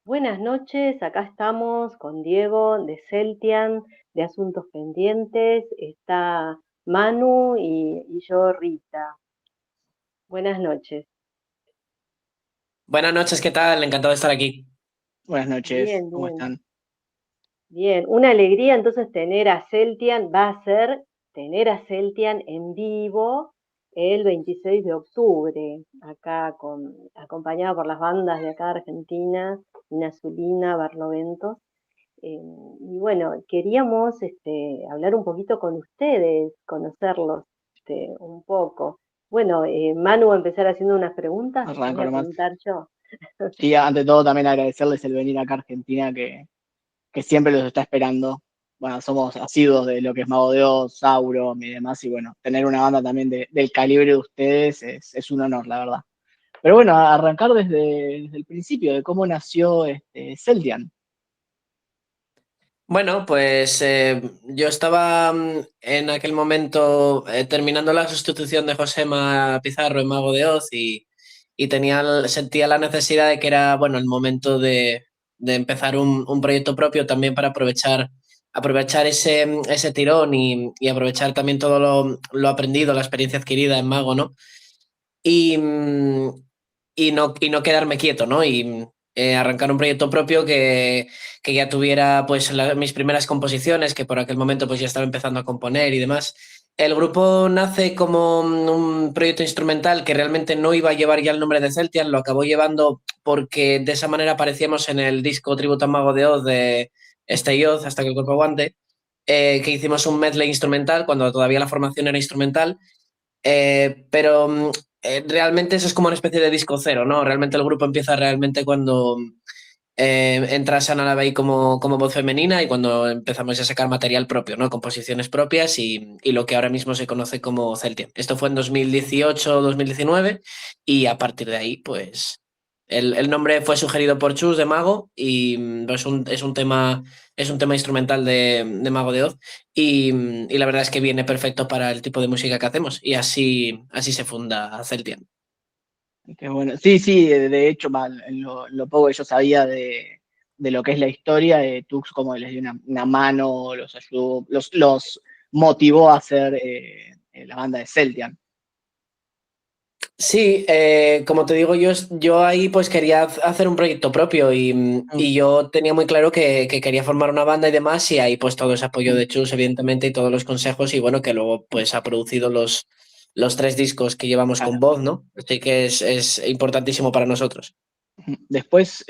Buenas noches, acá estamos con Diego de Celtian, de Asuntos Pendientes, está Manu y yo, Rita. Buenas noches. Buenas noches, ¿qué tal? Encantado de estar aquí. Buenas noches, Bien, ¿cómo bien, están? bien. Una alegría entonces tener a Celtian, va a ser tener a Celtian en vivo el 26 de octubre, acá acompañado por las bandas de acá de Argentina, Inazulina, Barlovento. Y bueno, queríamos hablar un poquito con ustedes, conocerlos un poco. Bueno, Manu va a empezar haciendo unas preguntas, te voy Arranco a nomás. preguntar yo. Sí, ante todo también agradecerles el venir acá a Argentina, que siempre los está esperando. Bueno, somos asiduos de lo que es Mago de Oz, Sauron y demás, y bueno, tener una banda también del calibre de ustedes es un honor, la verdad. Pero bueno, arrancar desde el principio, de cómo nació Celtian. Bueno, pues yo estaba en aquel momento terminando la sustitución de Josema Pizarro en Mago de Oz y sentía la necesidad de que era bueno el momento de empezar un proyecto propio también para aprovechar ese tirón y aprovechar también todo lo aprendido, la experiencia adquirida en Mago, ¿no? Y, y no quedarme quieto, ¿no? Y arrancar un proyecto propio que ya tuviera pues mis primeras composiciones, que por aquel momento pues ya estaba empezando a componer y demás. El grupo nace como un proyecto instrumental que realmente no iba a llevar ya el nombre de Celtian, lo acabó llevando porque de esa manera aparecíamos en el disco Tributo a Mago de Oz de Stay Oz, hasta que el cuerpo aguante, que hicimos un medley instrumental cuando todavía la formación era instrumental, pero realmente eso es como una especie de disco cero, ¿no? Realmente el grupo empieza realmente cuando entra Sana Lavey como voz femenina y cuando empezamos a sacar material propio, ¿no? Composiciones propias y lo que ahora mismo se conoce como Celtian. Esto fue en 2018-2019 y a partir de ahí, pues, el nombre fue sugerido por Chus de Mago y es un tema instrumental de Mago de Oz y la verdad es que viene perfecto para el tipo de música que hacemos y así se funda Celtian. Qué bueno. Sí, sí, de hecho, en lo poco que yo sabía de lo que es la historia, Tux como les dio una mano, los ayudó, los motivó a hacer la banda de Celtian. Sí, como te digo, yo ahí pues quería hacer un proyecto propio y yo tenía muy claro que quería formar una banda y demás y ahí pues todo ese apoyo de Chus evidentemente y todos los consejos y bueno que luego pues ha producido los 3 discos que llevamos con Claro. voz, ¿no? Así que es importantísimo para nosotros. Después,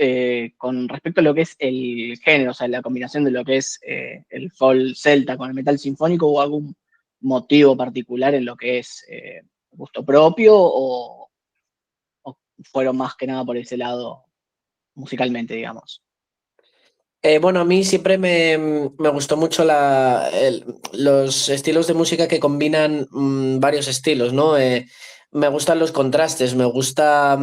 con respecto a lo que es el género, o sea, la combinación de lo que es el folk celta con el metal sinfónico, ¿hubo algún motivo particular en lo que es gusto propio o fueron más que nada por ese lado musicalmente, digamos? Bueno, a mí siempre me gustó mucho los estilos de música que combinan varios estilos, ¿no? Me gustan los contrastes, me gusta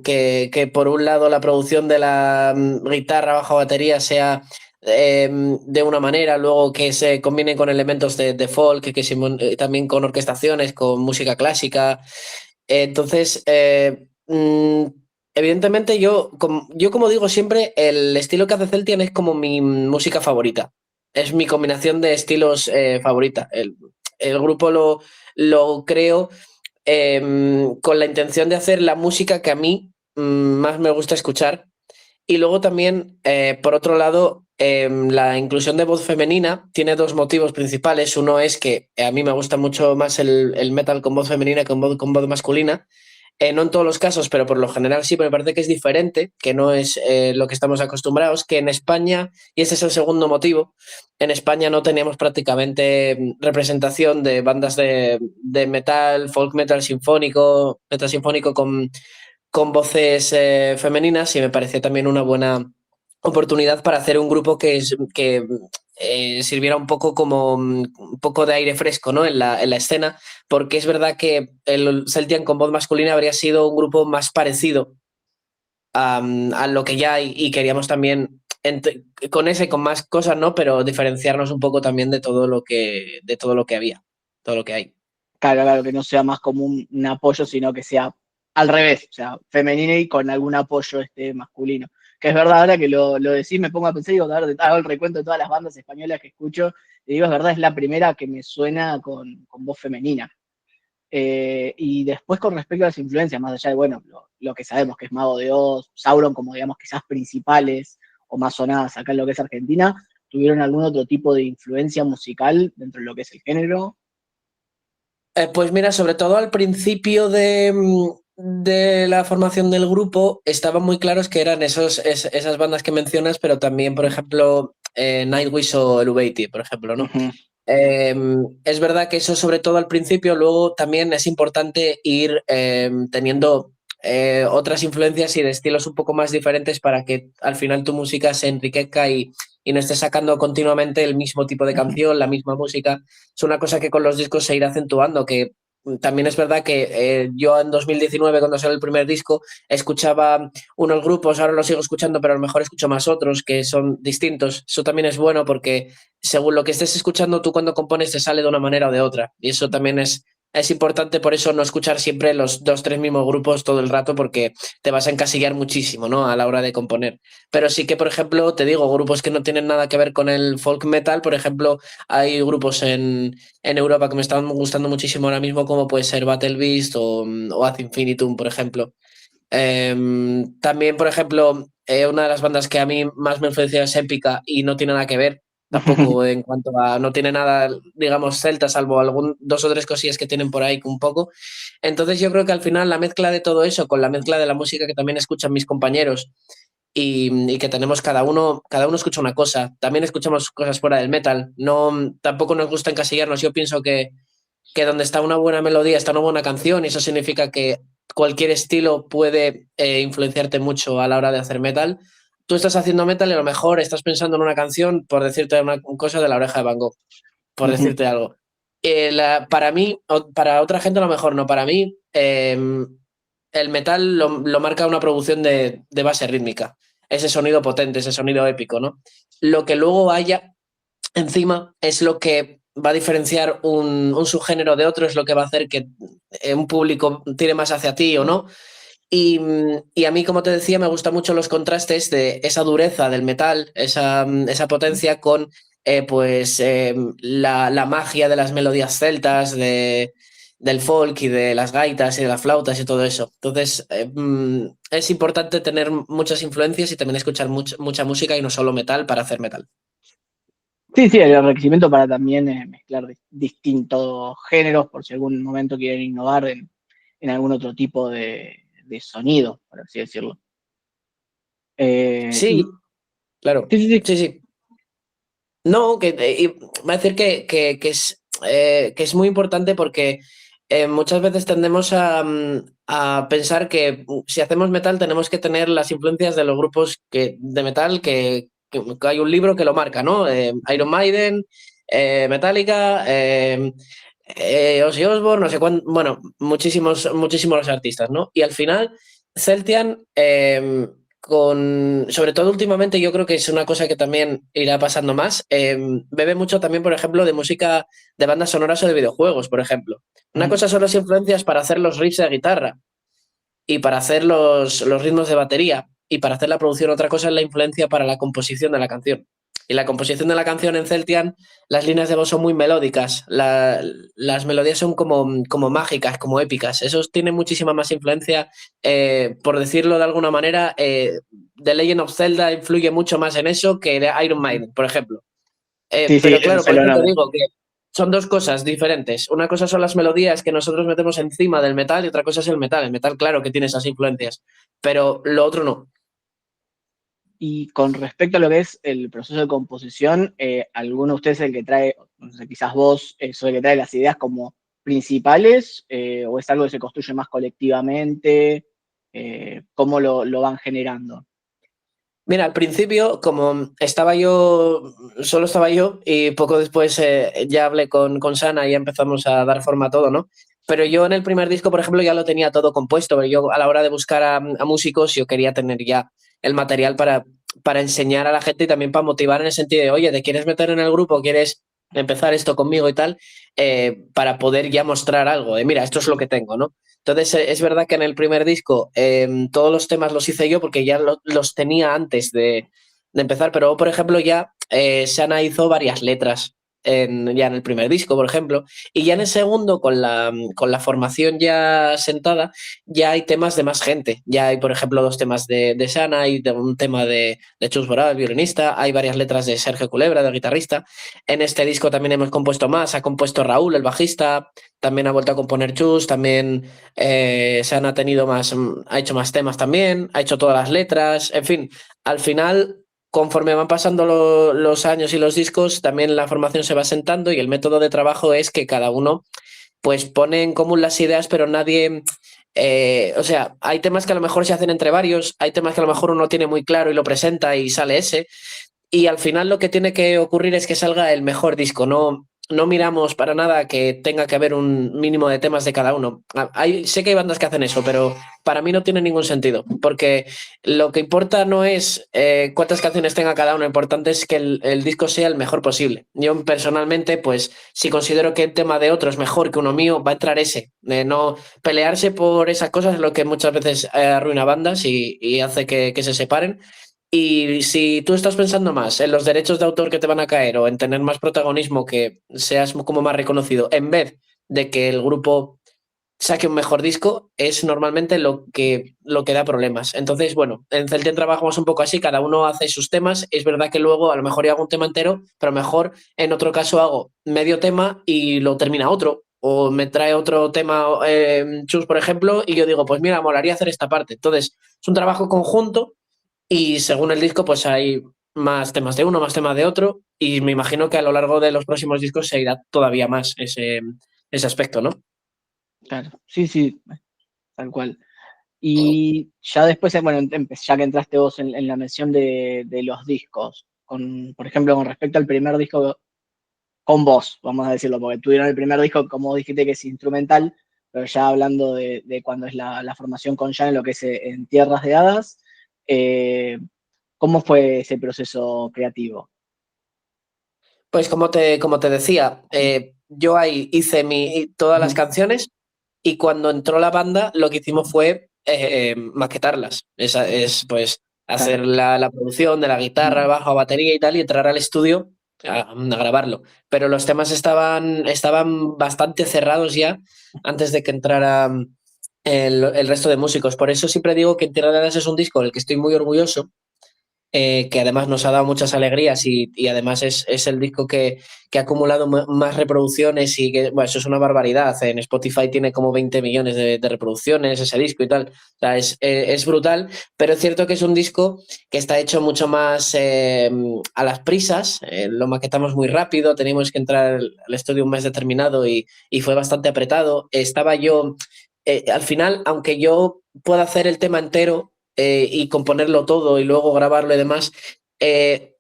que por un lado la producción de la guitarra bajo batería sea de una manera, luego que se combine con elementos de folk, también con orquestaciones, con música clásica. Entonces, evidentemente yo como digo siempre, el estilo que hace Celtian es como mi música favorita. Es mi combinación de estilos favorita. El grupo lo creo con la intención de hacer la música que a mí más me gusta escuchar. Y luego también, por otro lado, la inclusión de voz femenina tiene 2 motivos principales. Uno es que a mí me gusta mucho más el metal con voz femenina que con voz masculina. No en todos los casos, pero por lo general sí, pero me parece que es diferente, que no es lo que estamos acostumbrados, que en España, y ese es el segundo motivo, en España no teníamos prácticamente representación de bandas de metal, folk metal sinfónico con voces femeninas y me pareció también una buena oportunidad para hacer un grupo que sirviera un poco como un poco de aire fresco, ¿no? en la escena, porque es verdad que el Celtian con voz masculina habría sido un grupo más parecido a lo que ya hay y queríamos también con ese, con más cosas, ¿no? Pero diferenciarnos un poco también de todo lo que había, todo lo que hay. Claro, claro, que no sea más como un apoyo, sino que sea al revés, o sea, femenino y con algún apoyo masculino. que es verdad, ahora que lo decís, me pongo a pensar y digo, a ver, hago el recuento de todas las bandas españolas que escucho, y digo, es verdad, es la primera que me suena con voz femenina. Y después con respecto a las influencias, más allá de, bueno, lo que sabemos que es Mago de Oz, Sauron, como digamos quizás principales o más sonadas acá en lo que es Argentina, ¿tuvieron algún otro tipo de influencia musical dentro de lo que es el género? Pues mira, sobre todo al principio de la formación del grupo, estaban muy claros que eran esas bandas que mencionas, pero también, por ejemplo, Nightwish o Eluveitie, por ejemplo, ¿no? Ujú. Es verdad que eso sobre todo al principio, luego también es importante ir teniendo otras influencias y de estilos un poco más diferentes para que al final tu música se enriquezca y no estés sacando continuamente el mismo tipo de Ujú. canción, la misma música. Es una cosa que con los discos se irá acentuando, que también es verdad que yo en 2019, cuando salió el primer disco, escuchaba unos grupos, ahora los sigo escuchando, pero a lo mejor escucho más otros que son distintos. Eso también es bueno porque según lo que estés escuchando, tú cuando compones te sale de una manera o de otra. Y eso también es importante, por eso no escuchar siempre los dos, tres mismos grupos todo el rato, porque te vas a encasillar muchísimo, ¿no? A la hora de componer. Pero sí que, por ejemplo, te digo, grupos que no tienen nada que ver con el folk metal, por ejemplo, hay grupos en Europa que me están gustando muchísimo ahora mismo, como puede ser Battle Beast o Ad Infinitum, por ejemplo. También, por ejemplo, una de las bandas que a mí más me influencia es Épica y no tiene nada que ver, tampoco en cuanto a, no tiene nada, digamos, celta, salvo algún, dos o tres cosillas que tienen por ahí un poco. Entonces yo creo que al final la mezcla de todo eso con la mezcla de la música que también escuchan mis compañeros y que tenemos cada uno escucha una cosa, también escuchamos cosas fuera del metal, no, tampoco nos gusta encasillarnos, yo pienso que donde está una buena melodía está una buena canción y eso significa que cualquier estilo puede influenciarte mucho a la hora de hacer metal. Tú estás haciendo metal y a lo mejor estás pensando en una canción, por decirte una cosa de La Oreja de Van Gogh, por Ujú. decirte algo. Para mí, o para otra gente a lo mejor no, para mí el metal lo marca una producción de base rítmica, ese sonido potente, ese sonido épico, ¿no? Lo que luego haya encima es lo que va a diferenciar un subgénero de otro, es lo que va a hacer que un público tire más hacia ti o no. Y a mí, como te decía, me gustan mucho los contrastes de esa dureza del metal, esa potencia con la magia de las melodías celtas, del folk y de las gaitas y de las flautas y todo eso. Entonces, es importante tener muchas influencias y también escuchar mucha música y no solo metal para hacer metal. Sí, sí, el requerimiento para también mezclar distintos géneros, por si algún momento quieren innovar en algún otro tipo de sonido, por así decirlo. Y Sí, claro. sí, sí, sí. Sí, sí. No, y va a decir que es muy importante porque muchas veces tendemos a pensar que si hacemos metal tenemos que tener las influencias de los grupos de metal que hay un libro que lo marca, ¿no? Iron Maiden, Metallica, Ozzy Osbourne, no sé cuánto, bueno, muchísimos artistas, ¿no? Y al final, Celtian sobre todo últimamente, yo creo que es una cosa que también irá pasando más. Bebe mucho también, por ejemplo, de música de bandas sonoras o de videojuegos, por ejemplo. Una Ujú. cosa son las influencias para hacer los riffs de guitarra y para hacer los ritmos de batería y para hacer la producción. Otra cosa es la influencia para la composición de la canción. Y la composición de la canción en Celtian, las líneas de voz son muy melódicas, las melodías son como mágicas, como épicas. Eso tiene muchísima más influencia, por decirlo de alguna manera, The Legend of Zelda influye mucho más en eso que de Iron Maiden, por ejemplo. Sí, sí, Pero claro, se por lo eso te nota. digo que son dos cosas diferentes. Una cosa son las melodías que nosotros metemos encima del metal y otra cosa es el metal. El metal, claro que tiene esas influencias, pero lo otro no. Y con respecto a lo que es el proceso de composición, ¿alguno de ustedes es el que trae, no sé, quizás vos, sos el que trae las ideas como principales, o es algo que se construye más colectivamente? ¿Cómo lo van generando? Mira, al principio, como estaba yo, solo estaba yo, y poco después ya hablé con Sana y ya empezamos a dar forma a todo, ¿no? Pero yo en el primer disco, por ejemplo, ya lo tenía todo compuesto, pero yo a la hora de buscar a músicos, yo quería tener ya el material para enseñar a la gente y también para motivar en el sentido de, oye, ¿te quieres meter en el grupo? ¿Quieres empezar esto conmigo y tal, para poder ya mostrar algo de, mira, esto es lo que tengo, ¿no? Entonces, es verdad que en el primer disco todos los temas los hice yo porque ya los tenía antes de empezar, pero por ejemplo ya Sana hizo varias letras ya en el primer disco, por ejemplo, y ya en el segundo, con la formación ya sentada, ya hay temas de más gente. Ya hay, por ejemplo, dos temas de Sana, hay un tema de Chus Borao, el violinista, hay varias letras de Sergio Culebra, del guitarrista. En este disco también hemos compuesto más, ha compuesto Raúl, el bajista, también ha vuelto a componer Chus, también Sana ha tenido más, ha hecho más temas también, ha hecho todas las letras, en fin, al final conforme van pasando los años y los discos, también la formación se va sentando y el método de trabajo es que cada uno pues pone en común las ideas, pero nadie... o sea, hay temas que a lo mejor se hacen entre varios, hay temas que a lo mejor uno tiene muy claro y lo presenta y sale ese, y al final lo que tiene que ocurrir es que salga el mejor disco, no miramos para nada que tenga que haber un mínimo de temas de cada uno. Sé que hay bandas que hacen eso, pero para mí no tiene ningún sentido, porque lo que importa no es cuántas canciones tenga cada uno, lo importante es que el disco sea el mejor posible. Yo personalmente, pues si considero que el tema de otro es mejor que uno mío, va a entrar ese. No pelearse por esas cosas es lo que muchas veces arruina bandas y hace que se separen. Y si tú estás pensando más en los derechos de autor que te van a caer o en tener más protagonismo, que seas como más reconocido, en vez de que el grupo saque un mejor disco, es normalmente lo que da problemas. Entonces, bueno, en Celtian trabajamos un poco así, cada uno hace sus temas. Es verdad que luego a lo mejor yo hago un tema entero, pero mejor en otro caso hago medio tema y lo termina otro. O me trae otro tema, Chus, por ejemplo, y yo digo, pues mira, molaría hacer esta parte. Entonces, es un trabajo conjunto y según el disco, pues hay más temas de uno, más temas de otro. Y me imagino que a lo largo de los próximos discos se irá todavía más ese aspecto, ¿no? Claro, sí, sí, tal cual. Y ya después, bueno, ya que entraste vos en la mención de los discos, por ejemplo, con respecto al primer disco con vos, vamos a decirlo, porque tuvieron el primer disco, como dijiste, que es instrumental, pero ya hablando de cuando es la formación con Jan en lo que es en Tierras de Hadas, eh, ¿cómo fue ese proceso creativo? Pues como te decía, yo ahí hice todas las Ujú. canciones y cuando entró la banda lo que hicimos fue maquetarlas. Es pues hacer Claro. la producción de la guitarra, el Ujú. bajo, batería y tal y entrar al estudio a grabarlo. Pero los temas estaban bastante cerrados ya antes de que entrara el resto de músicos. Por eso siempre digo que Tierra de Hadas es un disco del que estoy muy orgulloso, que además nos ha dado muchas alegrías y además es el disco que ha acumulado más reproducciones y que, bueno, eso es una barbaridad. En Spotify tiene como 20 millones de reproducciones ese disco y tal. O sea, es brutal, pero es cierto que es un disco que está hecho mucho más a las prisas. Lo maquetamos muy rápido, teníamos que entrar al estudio un mes determinado y fue bastante apretado. Estaba yo, al final, aunque yo pueda hacer el tema entero, y componerlo todo y luego grabarlo y demás,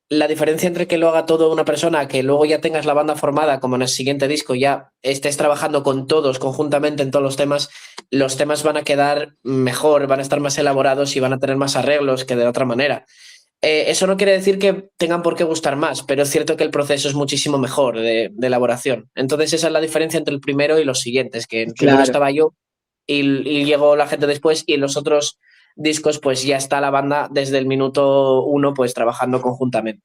la diferencia entre que lo haga todo una persona, que luego ya tengas la banda formada, como en el siguiente disco, ya estés trabajando con todos conjuntamente en todos los temas van a quedar mejor, van a estar más elaborados y van a tener más arreglos que de otra manera. Eso no quiere decir que tengan por qué gustar más, pero es cierto que el proceso es muchísimo mejor de elaboración. Entonces esa es la diferencia entre el primero y los siguientes, que en el primero Claro. estaba yo y llegó la gente después y en los otros discos pues ya está la banda desde el minuto uno pues trabajando conjuntamente.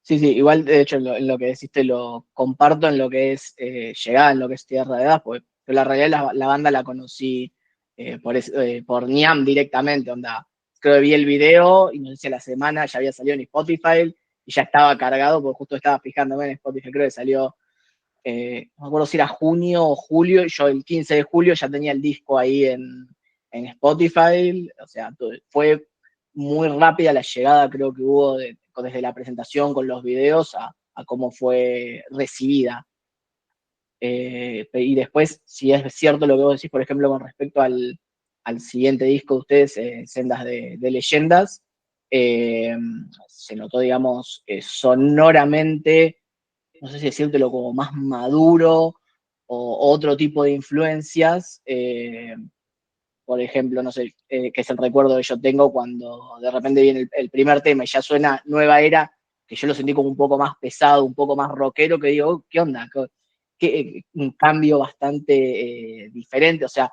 Sí, sí, igual de hecho en lo que deciste lo comparto en lo que es llegada, en lo que es Tierra de Edad, pues yo la realidad la banda la conocí por Niam directamente, onda, creo que vi el video y no sé si a la semana ya había salido en Spotify y ya estaba cargado, porque justo estaba fijándome en Spotify, creo que salió, no me acuerdo si era junio o julio, y yo el 15 de julio ya tenía el disco ahí en Spotify, o sea, fue muy rápida la llegada, creo que hubo desde la presentación con los videos a cómo fue recibida. Y después, si es cierto lo que vos decís, por ejemplo, con respecto al siguiente disco de ustedes, Sendas de Leyendas, eh, se notó, digamos, sonoramente, no sé si decírtelo como más maduro o otro tipo de influencias. Por ejemplo, no sé, que es el recuerdo que yo tengo cuando de repente viene el primer tema y ya suena Nueva Era, que yo lo sentí como un poco más pesado, un poco más rockero, que digo, ¿qué onda? Un cambio bastante diferente, o sea,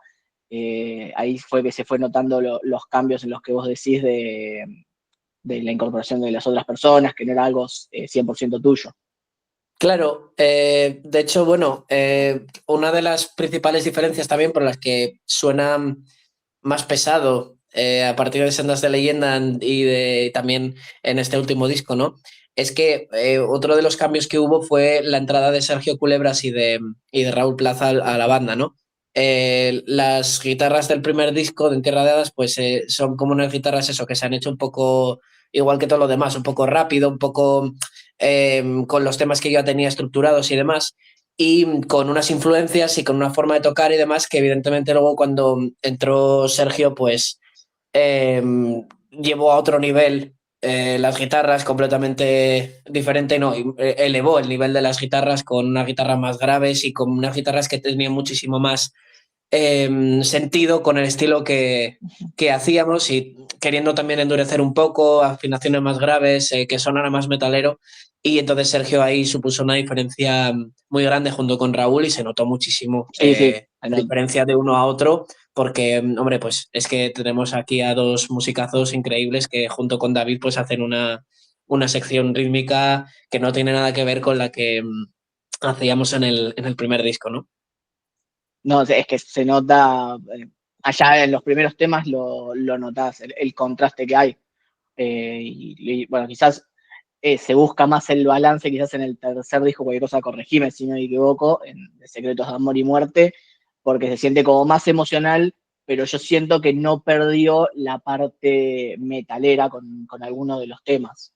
ahí fue que se fue notando los cambios en los que vos decís de la incorporación de las otras personas, que no era algo 100% tuyo. Claro, de hecho, bueno, una de las principales diferencias también por las que suena más pesado a partir de Sendas de Leyenda también en este último disco, ¿no? Es que otro de los cambios que hubo fue la entrada de Sergio Culebras y de Raúl Plaza a la banda, ¿no? Las guitarras del primer disco de En Tierra de Hadas, pues son como unas guitarras eso, que se han hecho un poco igual que todo lo demás, un poco rápido, un poco con los temas que yo ya tenía estructurados y demás, y con unas influencias y con una forma de tocar y demás que evidentemente luego cuando entró Sergio, pues llevó a otro nivel las guitarras completamente diferente, no, elevó el nivel de las guitarras con unas guitarras más graves y con unas guitarras que tenían muchísimo más sentido con el estilo que hacíamos y queriendo también endurecer un poco, afinaciones más graves, que sonara más metalero. Y entonces Sergio ahí supuso una diferencia muy grande junto con Raúl y se notó muchísimo Sí, sí. la diferencia de uno a otro porque, hombre, pues es que tenemos aquí a dos musicazos increíbles que junto con David pues hacen una sección rítmica que no tiene nada que ver con la que hacíamos en el primer disco, ¿no? No, es que se nota, allá en los primeros temas lo notás, el contraste que hay. Bueno, quizás se busca más el balance, quizás en el tercer disco, cualquier cosa corregime si no me equivoco, en de Secretos de Amor y Muerte, porque se siente como más emocional, pero yo siento que no perdió la parte metalera con algunos de los temas.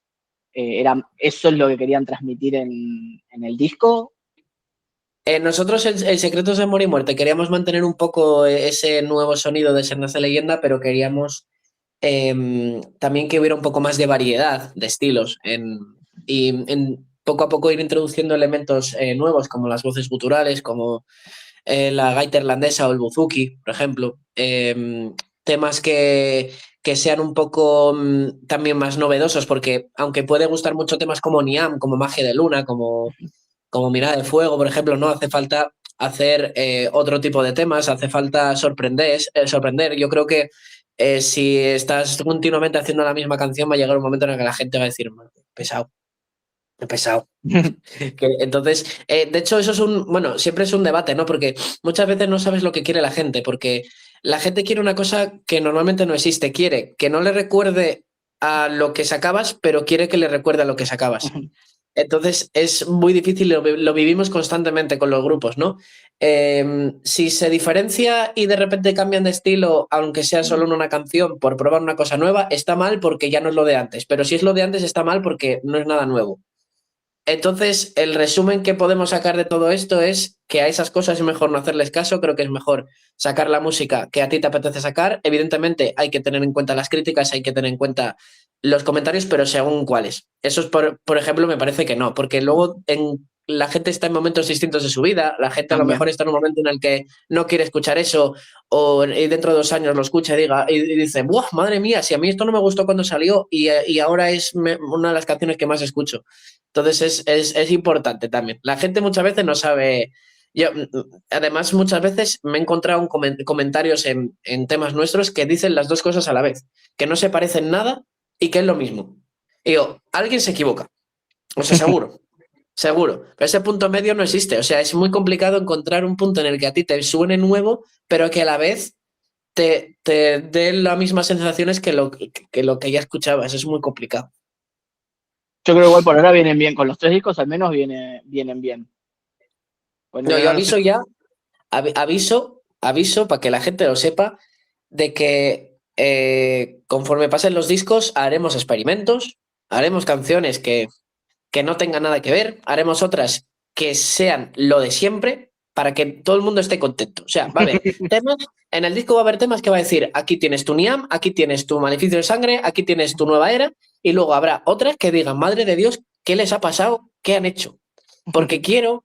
Eso es lo que querían transmitir en el disco. Nosotros en Secretos de Amor y Muerte queríamos mantener un poco ese nuevo sonido de Sendas de Leyenda, pero queríamos también que hubiera un poco más de variedad de estilos poco a poco ir introduciendo elementos nuevos como las voces guturales, como la gaita irlandesa o el buzuki, por ejemplo. Temas que sean un poco también más novedosos, porque aunque puede gustar mucho temas como Niam, como Magia de Luna, como Mirada de Fuego, por ejemplo, no hace falta hacer otro tipo de temas, hace falta sorprender. Yo creo que si estás continuamente haciendo la misma canción, va a llegar un momento en el que la gente va a decir, pesado, pesado. Entonces, de hecho, eso bueno, siempre es un debate, ¿no? Porque muchas veces no sabes lo que quiere la gente, porque la gente quiere una cosa que normalmente no existe, quiere que no le recuerde a lo que sacabas, pero quiere que le recuerde a lo que sacabas. Entonces es muy difícil, lo vivimos constantemente con los grupos, ¿no? Si se diferencia y de repente cambian de estilo, aunque sea solo en una canción, por probar una cosa nueva, está mal porque ya no es lo de antes. Pero si es lo de antes, está mal porque no es nada nuevo. Entonces, el resumen que podemos sacar de todo esto es que a esas cosas es mejor no hacerles caso, creo que es mejor sacar la música que a ti te apetece sacar. Evidentemente hay que tener en cuenta las críticas, hay que tener en cuenta los comentarios, pero según cuáles. Eso es, por ejemplo, me parece que no, porque luego la gente está en momentos distintos de su vida, la gente a lo mejor está en un momento en el que no quiere escuchar eso y dentro de 2 años lo escucha y dice, ¡buah, madre mía! Si a mí esto no me gustó cuando salió y ahora es una de las canciones que más escucho. Entonces es importante también. La gente muchas veces no sabe. Yo, además, muchas veces me he encontrado comentarios en temas nuestros que dicen las dos cosas a la vez, que no se parecen nada y que es lo mismo. Y yo, alguien se equivoca. O sea, seguro. Seguro. Pero ese punto medio no existe. O sea, es muy complicado encontrar un punto en el que a ti te suene nuevo, pero que a la vez te dé las mismas sensaciones que lo que ya escuchabas. Es muy complicado. Yo creo que igual por ahora vienen bien, con los 3 discos al menos vienen bien. Bueno, No, yo aviso ya, aviso para que la gente lo sepa, de que conforme pasen los discos haremos experimentos, haremos canciones que no tengan nada que ver, haremos otras que sean lo de siempre para que todo el mundo esté contento. O sea, va a haber temas, en el disco va a haber temas que va a decir, aquí tienes tu Niam, aquí tienes tu Maleficio de Sangre, aquí tienes tu Nueva Era, y luego habrá otras que digan, madre de Dios, ¿qué les ha pasado? ¿Qué han hecho? Porque quiero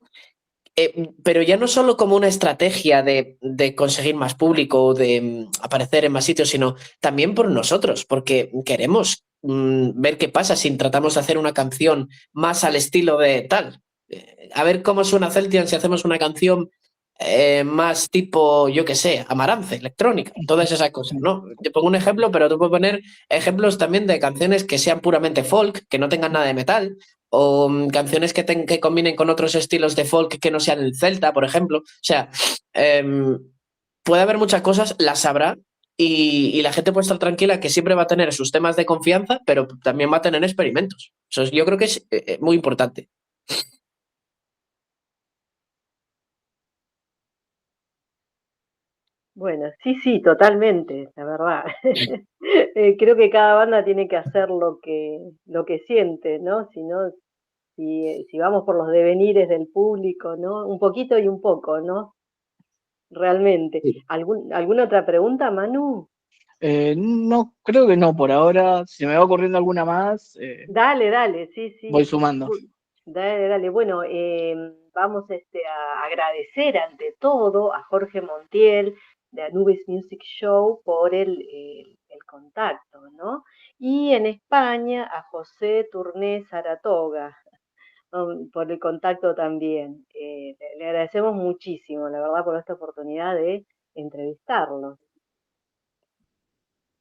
pero ya no solo como una estrategia de conseguir más público o de aparecer en más sitios, sino también por nosotros, porque queremos ver qué pasa si tratamos de hacer una canción más al estilo de tal. A ver cómo suena Celtian si hacemos una canción más tipo, yo qué sé, Amarance, electrónica, todas esas cosas, ¿no? Te pongo un ejemplo, pero tú puedes poner ejemplos también de canciones que sean puramente folk, que no tengan nada de metal, o canciones que combinen con otros estilos de folk que no sean el celta, por ejemplo. O sea, puede haber muchas cosas, las habrá, y la gente puede estar tranquila que siempre va a tener sus temas de confianza, pero también va a tener experimentos. Eso yo creo que es muy importante. Bueno, sí, sí, totalmente, la verdad. Creo que cada banda tiene que hacer lo que siente, ¿no? Si no, si vamos por los devenires del público, ¿no? Un poquito y un poco, ¿no? Realmente. Sí. ¿Alguna otra pregunta, Manu? No, creo que no por ahora. Si me va ocurriendo alguna más, Dale, dale, sí, voy sí. sumando. Dale, dale. Bueno, vamos a agradecer ante todo a Jorge Montiel de Anubis Music Show por el contacto, ¿no? Y en España a José Turné Saratoga por el contacto también. Le agradecemos muchísimo, la verdad, por esta oportunidad de entrevistarlo.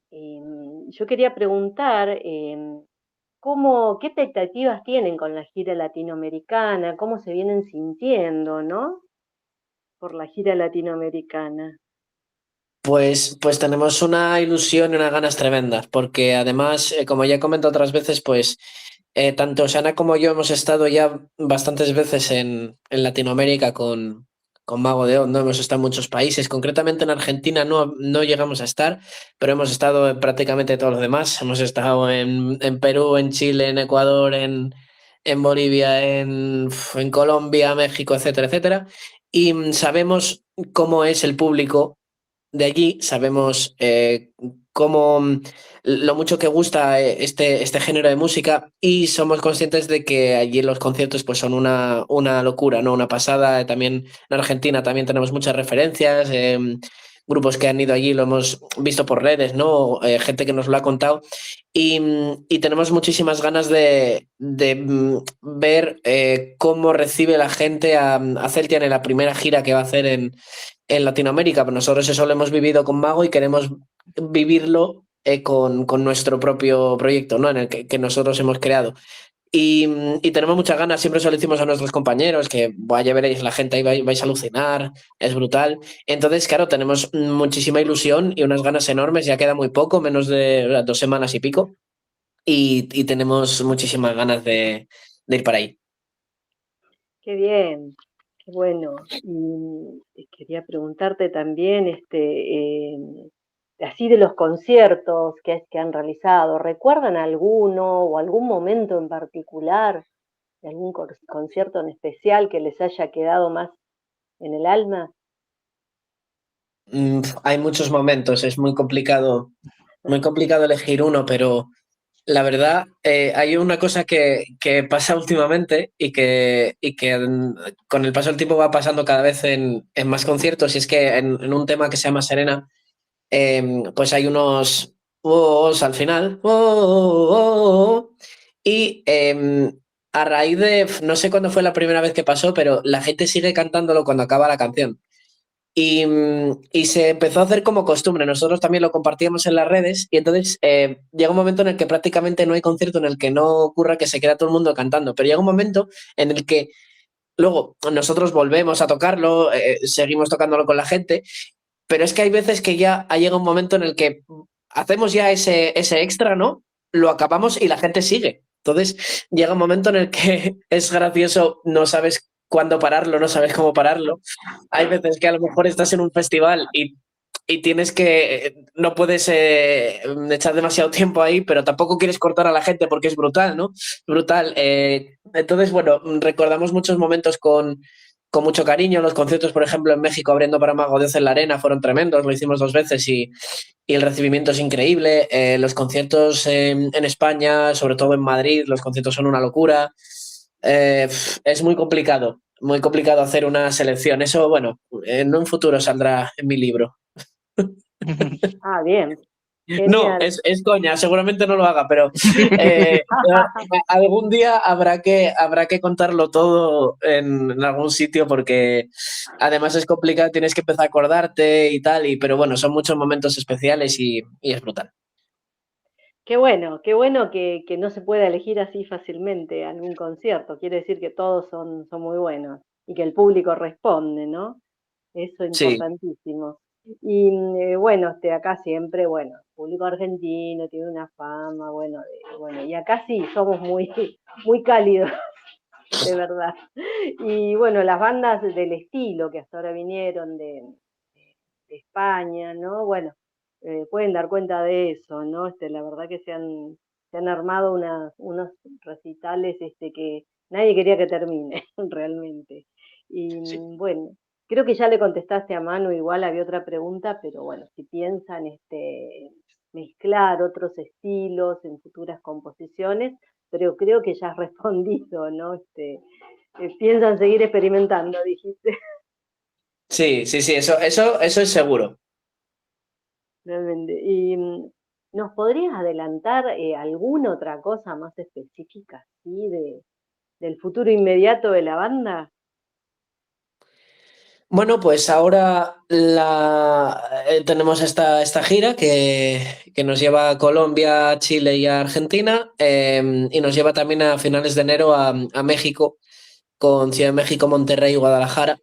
Yo quería preguntar, qué expectativas tienen con la gira latinoamericana, cómo se vienen sintiendo, ¿no? Por la gira latinoamericana. Pues tenemos una ilusión y unas ganas tremendas, porque además, como ya he comentado otras veces, pues tanto Sana como yo hemos estado ya bastantes veces en Latinoamérica con Mago de Oz, ¿no? Hemos estado en muchos países, concretamente en Argentina no llegamos a estar, pero hemos estado en prácticamente todos los demás. Hemos estado en Perú, en Chile, en Ecuador, en Bolivia, en Colombia, México, etcétera, etcétera. Y sabemos cómo es el público de allí, sabemos cómo lo mucho que gusta este género de música, y somos conscientes de que allí los conciertos pues son una locura, ¿no? Una pasada. También en Argentina también tenemos muchas referencias, grupos que han ido allí, lo hemos visto por redes, ¿no? Gente que nos lo ha contado, y tenemos muchísimas ganas de ver cómo recibe la gente a Celtian en la primera gira que va a hacer en Latinoamérica, pero nosotros eso lo hemos vivido con Mago y queremos vivirlo con nuestro propio proyecto, ¿no? En el que nosotros hemos creado. Y tenemos muchas ganas, siempre se lo decimos a nuestros compañeros, que ya veréis, la gente ahí vais a alucinar, es brutal. Entonces, claro, tenemos muchísima ilusión y unas ganas enormes, ya queda muy poco, menos de 2 semanas y pico, y tenemos muchísimas ganas de ir para ahí. Qué bien, qué bueno. Y quería preguntarte también, así de los conciertos que han realizado, ¿recuerdan alguno o algún momento en particular de algún concierto en especial que les haya quedado más en el alma? Hay muchos momentos, es muy complicado elegir uno, pero la verdad, hay una cosa que pasa últimamente y que con el paso del tiempo va pasando cada vez en más conciertos, y es que en un tema que se llama Serena, pues hay unos "ohs" al final, y a raíz de, no sé cuándo fue la primera vez que pasó, pero la gente sigue cantándolo cuando acaba la canción. Y se empezó a hacer como costumbre. Nosotros también lo compartíamos en las redes, y entonces llega un momento en el que prácticamente no hay concierto en el que no ocurra que se queda todo el mundo cantando, pero llega un momento en el que luego nosotros volvemos a tocarlo, seguimos tocándolo con la gente, pero es que hay veces que ya llega un momento en el que hacemos ya ese extra, ¿no? Lo acabamos y la gente sigue. Entonces llega un momento en el que es gracioso, no sabes cuándo pararlo, no sabes cómo pararlo. Hay veces que a lo mejor estás en un festival y tienes que, no puedes echar demasiado tiempo ahí, pero tampoco quieres cortar a la gente porque es brutal, ¿no? Brutal. Entonces, bueno, recordamos muchos momentos con mucho cariño. Los conciertos, por ejemplo, en México abriendo para Mago de Oz en la Arena fueron tremendos, lo hicimos 2 veces y el recibimiento es increíble. Los conciertos en España, sobre todo en Madrid, los conciertos son una locura. Es muy complicado hacer una selección. Eso, bueno, en un futuro saldrá en mi libro. Ah, bien, No, genial. es coña, seguramente no lo haga, pero eh, algún día habrá que contarlo todo en algún sitio porque además es complicado, tienes que empezar a acordarte y tal, pero bueno, son muchos momentos especiales y es brutal. Qué bueno que no se pueda elegir así fácilmente algún concierto. Quiere decir que todos son muy buenos y que el público responde, ¿no? Eso es Sí, importantísimo. Y bueno, acá siempre, bueno, el público argentino tiene una fama, bueno, y acá sí somos muy, muy cálidos, de verdad. Y bueno, las bandas del estilo que hasta ahora vinieron de España, ¿no? Bueno, pueden dar cuenta de eso, ¿no? La verdad que se han armado unos recitales que nadie quería que termine, realmente. Y sí. bueno, creo que ya le contestaste a Manu, igual había otra pregunta, pero bueno, si piensan mezclar otros estilos en futuras composiciones, pero creo que ya has respondido, ¿no? Piensan seguir experimentando, dijiste. Sí, sí, sí, eso es seguro. Realmente. ¿Y nos podrías adelantar alguna otra cosa más específica, ¿sí? Del futuro inmediato de la banda? Bueno, pues ahora tenemos esta gira que nos lleva a Colombia, Chile y a Argentina, y nos lleva también a finales de enero a México, con Ciudad de México, Monterrey y Guadalajara.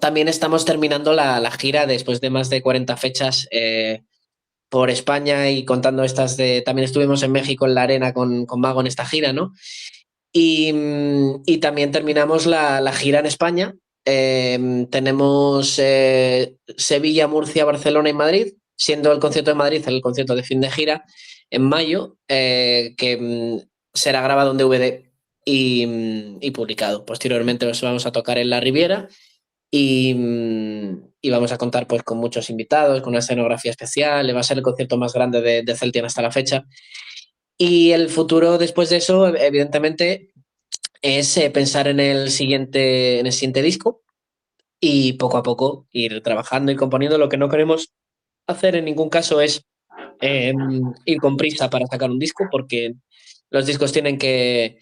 También estamos terminando la gira después de más de 40 fechas por España y contando estas de... También estuvimos en México en la arena con Mago en esta gira, ¿no? Y también terminamos la gira en España. Tenemos Sevilla, Murcia, Barcelona y Madrid, siendo el concierto de Madrid el concierto de fin de gira en mayo, que será grabado en DVD y publicado. Posteriormente os vamos a tocar en la Riviera y vamos a contar pues con muchos invitados, con una escenografía especial. Va a ser el concierto más grande de Celtian hasta la fecha. Y el futuro después de eso, evidentemente, es pensar en el siguiente disco y poco a poco ir trabajando y componiendo. Lo que no queremos hacer en ningún caso es eh, ir con prisa para sacar un disco, porque los discos tienen que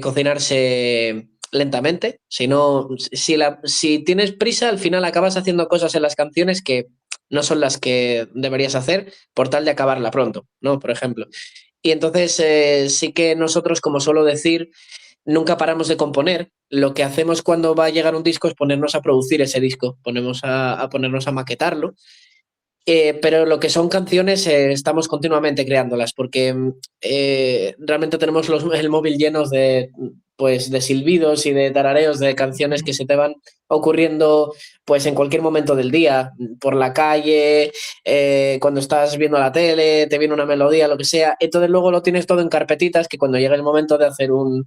cocinarse lentamente. Si no, si tienes prisa, al final acabas haciendo cosas en las canciones que no son las que deberías hacer por tal de acabarla pronto, ¿no? Por ejemplo. Y entonces sí que nosotros, como suelo decir, nunca paramos de componer. Lo que hacemos cuando va a llegar un disco es ponernos a producir ese disco, ponemos a ponernos a maquetarlo, pero lo que son canciones estamos continuamente creándolas porque realmente tenemos el móvil lleno pues, de silbidos y de tarareos de canciones que se te van ocurriendo pues, en cualquier momento del día, por la calle, cuando estás viendo la tele, te viene una melodía, lo que sea. Entonces luego lo tienes todo en carpetitas que cuando llega el momento de hacer un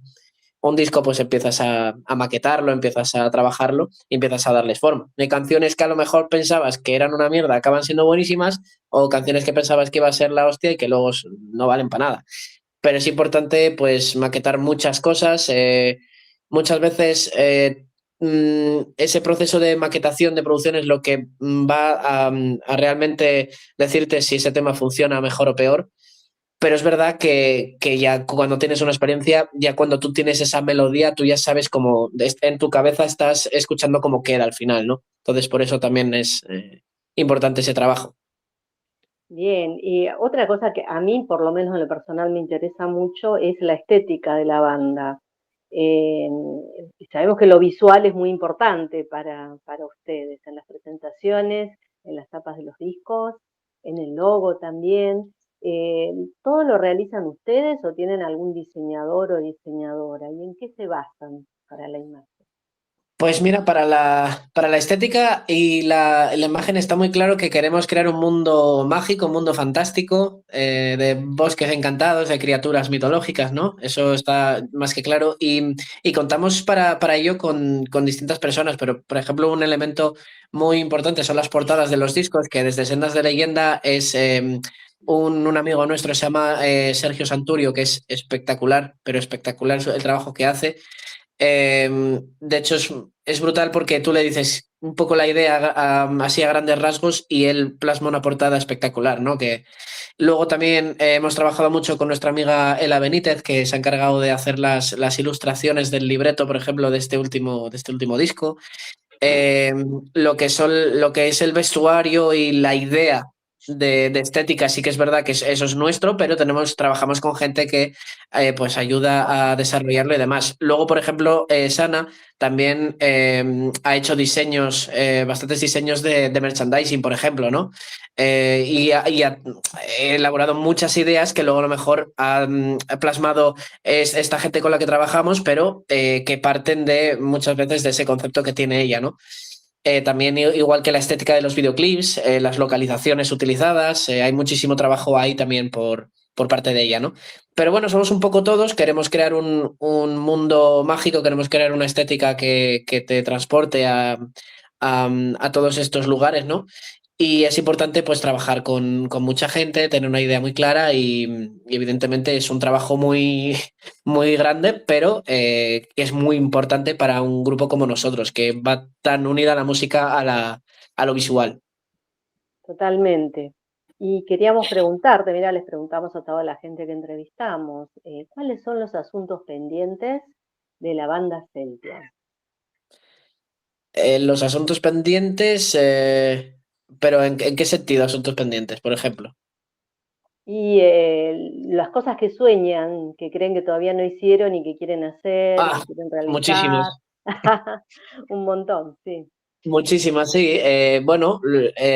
disco, pues empiezas a maquetarlo, empiezas a trabajarlo y empiezas a darles forma. Hay canciones que a lo mejor pensabas que eran una mierda, acaban siendo buenísimas, o canciones que pensabas que iba a ser la hostia y que luego no valen para nada. Pero es importante, pues, maquetar muchas cosas. Muchas veces ese proceso de maquetación, de producción, es lo que va a realmente decirte si ese tema funciona mejor o peor. Pero es verdad que ya cuando tienes una experiencia, ya cuando tú tienes esa melodía, tú ya sabes cómo, en tu cabeza estás escuchando cómo queda al final, ¿no? Entonces por eso también es importante ese trabajo. Bien, y otra cosa que a mí, por lo menos en lo personal, me interesa mucho es la estética de la banda. Eh, y sabemos que lo visual es muy importante para ustedes en las presentaciones, en las tapas de los discos, en el logo también. Eh, ¿Todo lo realizan ustedes o tienen algún diseñador o diseñadora? ¿Y en qué se basan para la imagen? Pues mira, para la estética y la imagen está muy claro que queremos crear un mundo mágico, un mundo fantástico, de bosques encantados, de criaturas mitológicas, ¿no? Eso está más que claro. Y contamos para ello con distintas personas, pero por ejemplo, un elemento muy importante son las portadas de los discos, que desde Sendas de Leyenda es un amigo nuestro, se llama Sergio Santurio, que es espectacular, pero espectacular el trabajo que hace. De hecho, es brutal porque tú le dices un poco la idea así a grandes rasgos y él plasma una portada espectacular, ¿no? Que luego también hemos trabajado mucho con nuestra amiga Ela Benítez, que se ha encargado de hacer las ilustraciones del libreto, por ejemplo, de este último disco. eh, lo que es el vestuario y la idea de estética, sí que es verdad que eso es nuestro, pero trabajamos con gente que pues ayuda a desarrollarlo y demás. Luego, por ejemplo, Sana también ha hecho diseños, bastantes diseños de merchandising, por ejemplo, ¿no? Y ha elaborado muchas ideas que luego a lo mejor ha plasmado esta gente con la que trabajamos, pero que parten de muchas veces de ese concepto que tiene ella, ¿no? También igual que la estética de los videoclips, las localizaciones utilizadas, hay muchísimo trabajo ahí también por parte de ella, ¿no? Pero bueno, somos un poco todos, queremos crear un mundo mágico, queremos crear una estética que te transporte a todos estos lugares, ¿no? Y es importante pues trabajar con mucha gente, tener una idea muy clara y evidentemente es un trabajo muy, muy grande, pero que es muy importante para un grupo como nosotros, que va tan unida la música a lo visual. Totalmente. Y queríamos preguntarte, mira, les preguntamos a toda la gente que entrevistamos, ¿cuáles son los asuntos pendientes de la banda Celtia? Los asuntos pendientes, pero en qué sentido asuntos pendientes, por ejemplo? Y las cosas que sueñan, que creen que todavía no hicieron y que quieren hacer, Ah, que quieren realizar. muchísimas. Un montón, sí. Muchísimas, sí. Bueno,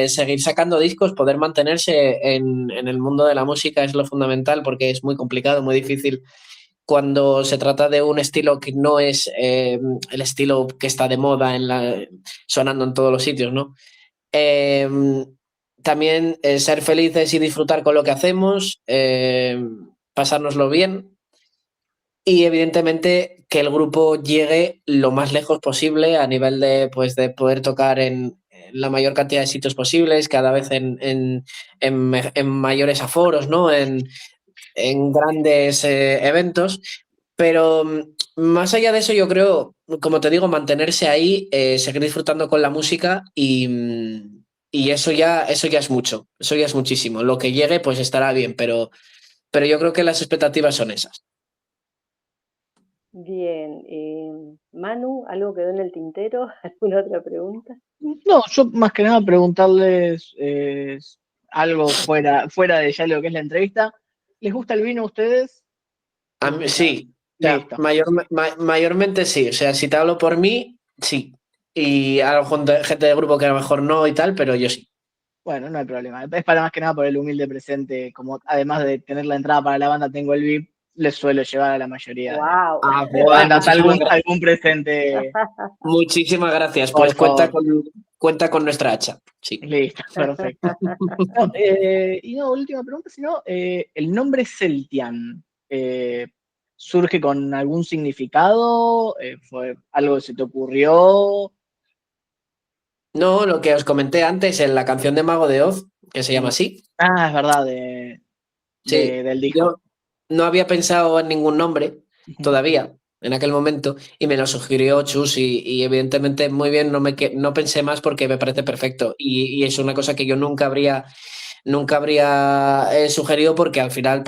seguir sacando discos, poder mantenerse en el mundo de la música es lo fundamental porque es muy complicado, muy difícil cuando se trata de un estilo que no es el estilo que está de moda sonando en todos los sitios, ¿no? Eh, También ser felices y disfrutar con lo que hacemos, pasárnoslo bien y evidentemente que el grupo llegue lo más lejos posible a nivel de, pues, de poder tocar en la mayor cantidad de sitios posibles, cada vez en mayores aforos, ¿no? En grandes eventos. Pero más allá de eso, yo creo, como te digo, mantenerse ahí, seguir disfrutando con la música y eso ya es mucho, eso ya es muchísimo. Lo que llegue, pues estará bien, pero yo creo que las expectativas son esas. Bien. Manu, ¿algo quedó en el tintero? ¿Alguna otra pregunta? No, yo más que nada preguntarles algo fuera de ya lo que es la entrevista. ¿Les gusta el vino a ustedes? ¿Les gusta? Sí, o sea, Listo. mayormente sí. O sea, si te hablo por mí, sí. Y a lo mejor gente del grupo que a lo mejor no y tal, pero yo sí. Bueno, no hay problema. Es para más que nada por el humilde presente, como además de tener la entrada para la banda, tengo el VIP, les suelo llevar a la mayoría ¡Wow! Ah, de joder, bandas algún presente, muchísimas gracias. por Pues favor. cuenta con nuestra hacha. Sí. Listo, perfecto. No, y no, última pregunta, sino el nombre Celtian, ¿surge con algún significado? ¿Fue algo que se te ocurrió? No, lo que os comenté antes en la canción de Mago de Oz, que se llama Mm. así. Ah, es verdad, Sí, del disco. yo no había pensado en ningún nombre Ujú. todavía en aquel momento y me lo sugirió Chus y evidentemente muy bien, no pensé más porque me parece perfecto y es una cosa que yo nunca habría sugerido porque al final,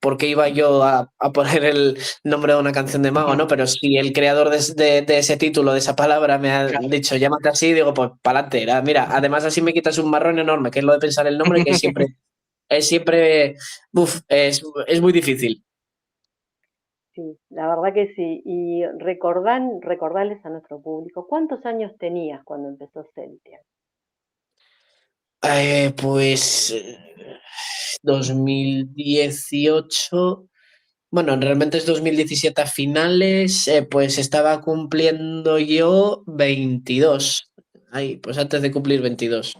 ¿por qué iba yo a poner el nombre de una canción de Mago, no? Pero si el creador de ese título, de esa palabra, me ha Claro. dicho, llámate así, digo, pues para adelante. Mira, además así me quitas un marrón enorme, que es lo de pensar el nombre, que siempre, es muy difícil. Sí, la verdad que sí. Y recordarles a nuestro público, ¿cuántos años tenías cuando empezó Celtia? Pues 2018. Bueno, realmente es 2017 a finales, pues estaba cumpliendo yo 22. Ay, pues antes de cumplir 22.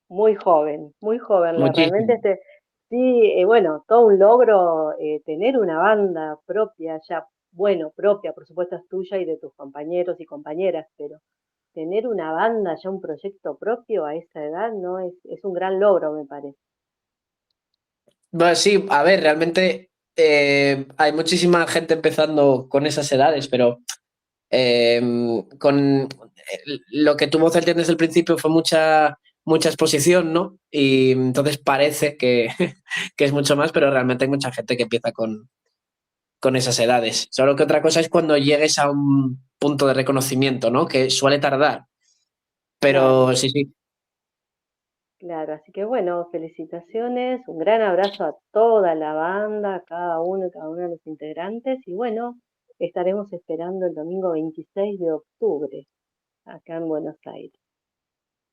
Muy joven. Realmente Muchísimo. sí, bueno, todo un logro tener una banda propia ya, bueno, propia, por supuesto es tuya y de tus compañeros y compañeras, pero tener una banda ya, un proyecto propio a esa edad, ¿no? Es un gran logro, me parece. Bueno, sí, a ver, realmente hay muchísima gente empezando con esas edades, pero con lo que tuvo Celtian desde el principio fue mucha exposición, ¿no? Y entonces parece que, que es mucho más, pero realmente hay mucha gente que empieza con esas edades. Solo que otra cosa es cuando llegues a un punto de reconocimiento, ¿no? Que suele tardar. Pero Claro, sí, sí. claro. Así que bueno, felicitaciones, un gran abrazo a toda la banda, a cada uno y cada uno de los integrantes. Y bueno, estaremos esperando el domingo 26 de octubre acá en Buenos Aires.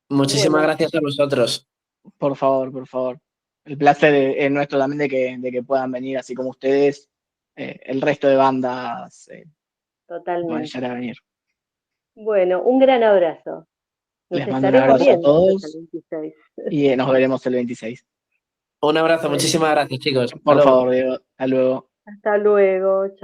Muchísimas Bueno, gracias a vosotros. Por favor, por favor. El placer es nuestro también de que puedan venir, así como ustedes, el resto de bandas pueden llegar totalmente. a venir. Bueno, un gran abrazo. Nos Les mando un estaremos abrazo a viendo entonces el todos 26. y nos veremos el 26. Un abrazo, Bueno, muchísimas gracias, chicos. Hasta Por luego. favor, Diego. Hasta luego. hasta luego.